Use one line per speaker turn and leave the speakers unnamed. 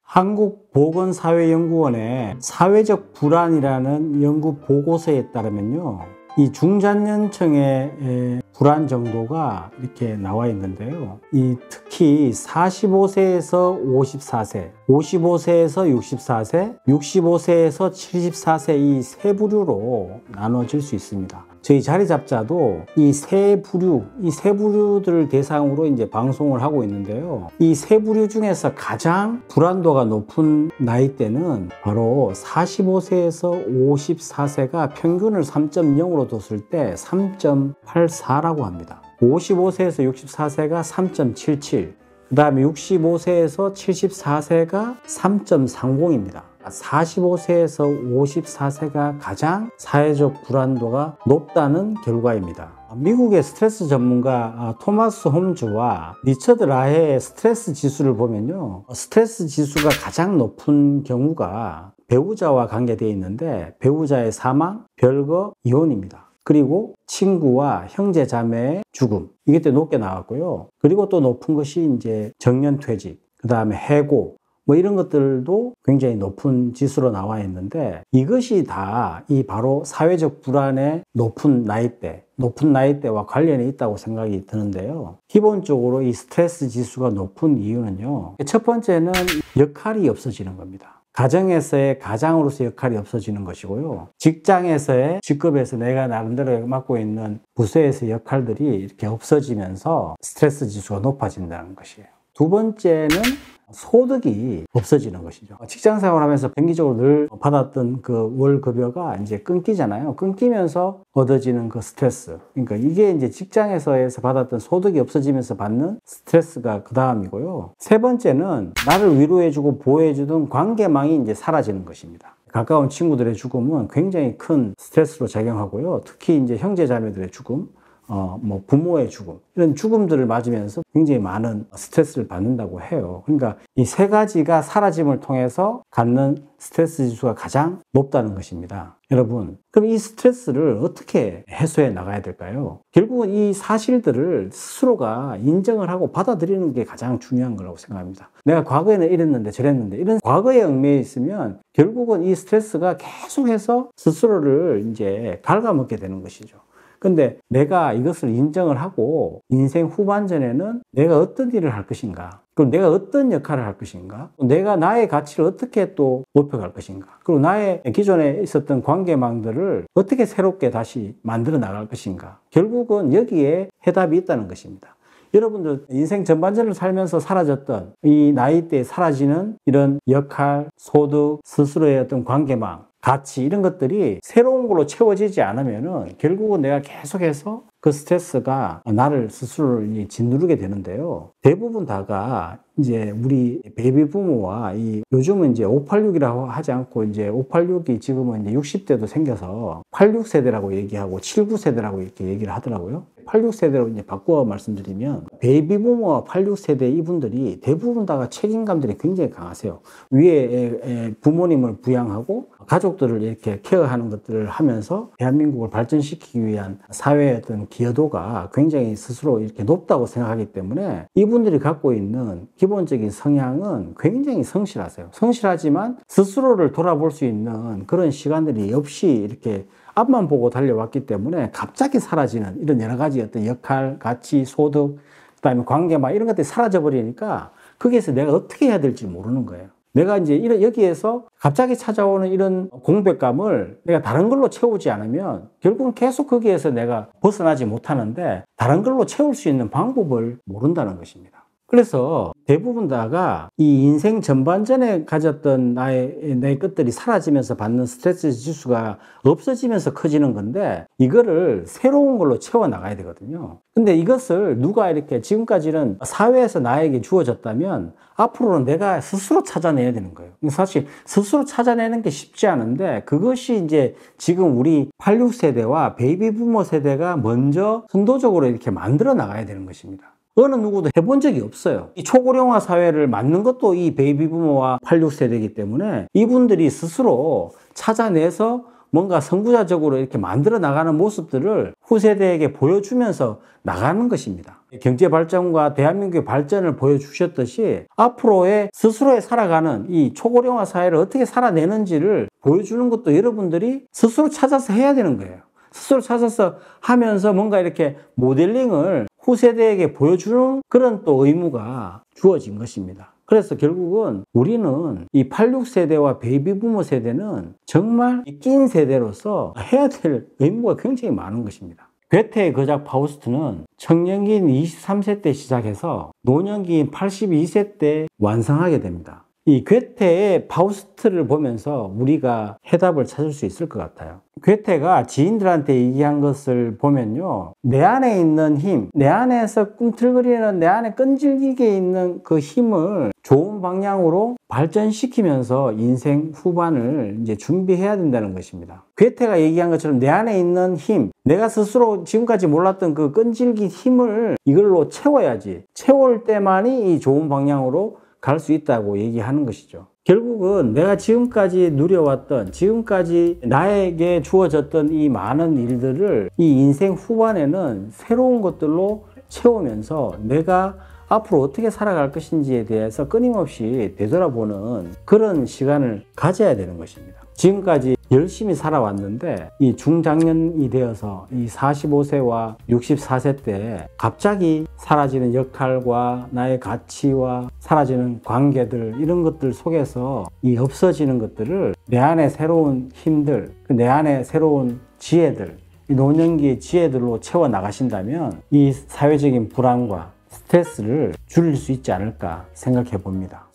한국보건사회연구원의 사회적 불안이라는 연구 보고서에 따르면요, 이 중장년층의 불안 정도가 이렇게 나와 있는데요. 특히 45세에서 54세, 55세에서 64세, 65세에서 74세 이 세 부류로 나눠질 수 있습니다. 저희 자리잡자도 이 세 부류들을 대상으로 이제 방송을 하고 있는데요. 이 세 부류 중에서 가장 불안도가 높은 나이대는 바로 45세에서 54세가 평균을 3.0으로 뒀을 때 3.84라고 합니다. 55세에서 64세가 3.77, 그 다음에 65세에서 74세가 3.30입니다. 45세에서 54세가 가장 사회적 불안도가 높다는 결과입니다. 미국의 스트레스 전문가 토마스 홈즈와 리처드 라헤의 스트레스 지수를 보면요, 스트레스 지수가 가장 높은 경우가 배우자와 관계되어 있는데, 배우자의 사망, 별거, 이혼입니다. 그리고 친구와 형제 자매의 죽음, 이게 또 높게 나왔고요. 그리고 또 높은 것이 이제 정년퇴직, 그 다음에 해고, 이런 것들도 굉장히 높은 지수로 나와 있는데, 이것이 다 이 바로 사회적 불안의 높은 나이대와 관련이 있다고 생각이 드는데요. 기본적으로 이 스트레스 지수가 높은 이유는요, 첫 번째는 역할이 없어지는 겁니다. 가정에서의 가장으로서 역할이 없어지는 것이고요. 직장에서의 직급에서 내가 나름대로 맡고 있는 부서에서의 역할들이 이렇게 없어지면서 스트레스 지수가 높아진다는 것이에요. 두 번째는 소득이 없어지는 것이죠. 직장 생활하면서 정기적으로 늘 받았던 그 월급여가 이제 끊기잖아요. 끊기면서 얻어지는 그 스트레스. 그러니까 이게 이제 직장에서 받았던 소득이 없어지면서 받는 스트레스가 그 다음이고요. 세 번째는 나를 위로해주고 보호해주던 관계망이 이제 사라지는 것입니다. 가까운 친구들의 죽음은 굉장히 큰 스트레스로 작용하고요. 특히 이제 형제자매들의 죽음, 부모의 죽음, 이런 죽음들을 맞으면서 굉장히 많은 스트레스를 받는다고 해요. 그러니까 이 세 가지가 사라짐을 통해서 갖는 스트레스 지수가 가장 높다는 것입니다. 여러분, 그럼 이 스트레스를 어떻게 해소해 나가야 될까요? 결국은 이 사실들을 스스로가 인정을 하고 받아들이는 게 가장 중요한 거라고 생각합니다. 내가 과거에는 이랬는데 저랬는데, 이런 과거에 얽매여 있으면 결국은 이 스트레스가 계속해서 스스로를 이제 갉아먹게 되는 것이죠. 근데 내가 이것을 인정을 하고 인생 후반전에는 내가 어떤 일을 할 것인가, 그럼 내가 어떤 역할을 할 것인가, 내가 나의 가치를 어떻게 또 높여갈 것인가, 그리고 나의 기존에 있었던 관계망들을 어떻게 새롭게 다시 만들어 나갈 것인가, 결국은 여기에 해답이 있다는 것입니다. 여러분들 인생 전반전을 살면서 사라졌던 이 나이대에 사라지는 이런 역할, 소득, 스스로의 어떤 관계망, 가치, 이런 것들이 새로운 걸로 채워지지 않으면은 결국은 내가 계속해서 그 스트레스가 나를 스스로를 짓누르게 되는데요. 대부분 다가 이제 우리 베이비 부모와 요즘은 이제 586이라고 하지 않고 이제 586이 지금은 이제 60대도 생겨서 86세대라고 얘기하고 79세대라고 이렇게 얘기를 하더라고요. 86세대로 이제 바꿔 말씀드리면, 베이비 부모와 86세대 이분들이 대부분 다가 책임감들이 굉장히 강하세요. 위에 부모님을 부양하고 가족들을 이렇게 케어하는 것들을 하면서 대한민국을 발전시키기 위한 사회의 어떤 기여도가 굉장히 스스로 이렇게 높다고 생각하기 때문에 이분들이 갖고 있는 기본적인 성향은 굉장히 성실하세요. 성실하지만 스스로를 돌아볼 수 있는 그런 시간들이 없이 이렇게 앞만 보고 달려왔기 때문에 갑자기 사라지는 이런 여러 가지 어떤 역할, 가치, 소득, 그다음에 관계막 이런 것들이 사라져 버리니까 거기에서 내가 어떻게 해야 될지 모르는 거예요. 내가 이제 여기에서 갑자기 찾아오는 이런 공백감을 내가 다른 걸로 채우지 않으면 결국은 계속 거기에서 내가 벗어나지 못하는데, 다른 걸로 채울 수 있는 방법을 모른다는 것입니다. 그래서 대부분 다가 이 인생 전반전에 가졌던 나의 것들이 사라지면서 받는 스트레스 지수가 없어지면서 커지는 건데, 이거를 새로운 걸로 채워나가야 되거든요. 근데 이것을 누가 이렇게 지금까지는 사회에서 나에게 주어졌다면 앞으로는 내가 스스로 찾아내야 되는 거예요. 사실 스스로 찾아내는 게 쉽지 않은데, 그것이 이제 지금 우리 86세대와 베이비 부모 세대가 먼저 선도적으로 이렇게 만들어 나가야 되는 것입니다. 어느 누구도 해본 적이 없어요. 이 초고령화 사회를 맞는 것도 이 베이비 부모와 86세대이기 때문에 이분들이 스스로 찾아내서 뭔가 선구자적으로 이렇게 만들어 나가는 모습들을 후세대에게 보여주면서 나가는 것입니다. 경제 발전과 대한민국의 발전을 보여주셨듯이 앞으로의 스스로의 살아가는 이 초고령화 사회를 어떻게 살아내는지를 보여주는 것도 여러분들이 스스로 찾아서 해야 되는 거예요. 스스로 찾아서 하면서 뭔가 이렇게 모델링을 후세대에게 보여주는 그런 또 의무가 주어진 것입니다. 그래서 결국은 우리는 이 86세대와 베이비부머 세대는 정말 낀 세대로서 해야 될 의무가 굉장히 많은 것입니다. 괴테의 거작 파우스트는 청년기인 23세 때 시작해서 노년기인 82세 때 완성하게 됩니다. 이 괴테의 파우스트를 보면서 우리가 해답을 찾을 수 있을 것 같아요. 괴테가 지인들한테 얘기한 것을 보면요, 내 안에 있는 힘, 내 안에서 꿈틀거리는 내 안에 끈질기게 있는 그 힘을 좋은 방향으로 발전시키면서 인생 후반을 이제 준비해야 된다는 것입니다. 괴테가 얘기한 것처럼 내 안에 있는 힘, 내가 스스로 지금까지 몰랐던 그 끈질긴 힘을 이걸로 채워야지. 채울 때만이 이 좋은 방향으로 갈 수 있다고 얘기하는 것이죠. 결국은 내가 지금까지 누려왔던, 지금까지 나에게 주어졌던 이 많은 일들을 이 인생 후반에는 새로운 것들로 채우면서 내가 앞으로 어떻게 살아갈 것인지에 대해서 끊임없이 되돌아보는 그런 시간을 가져야 되는 것입니다. 지금까지 열심히 살아왔는데 이 중장년이 되어서 이 45세와 64세 때 갑자기 사라지는 역할과 나의 가치와 사라지는 관계들, 이런 것들 속에서 이 없어지는 것들을 내 안에 새로운 힘들, 내 안에 새로운 지혜들, 이 노년기의 지혜들로 채워 나가신다면 이 사회적인 불안과 스트레스를 줄일 수 있지 않을까 생각해 봅니다.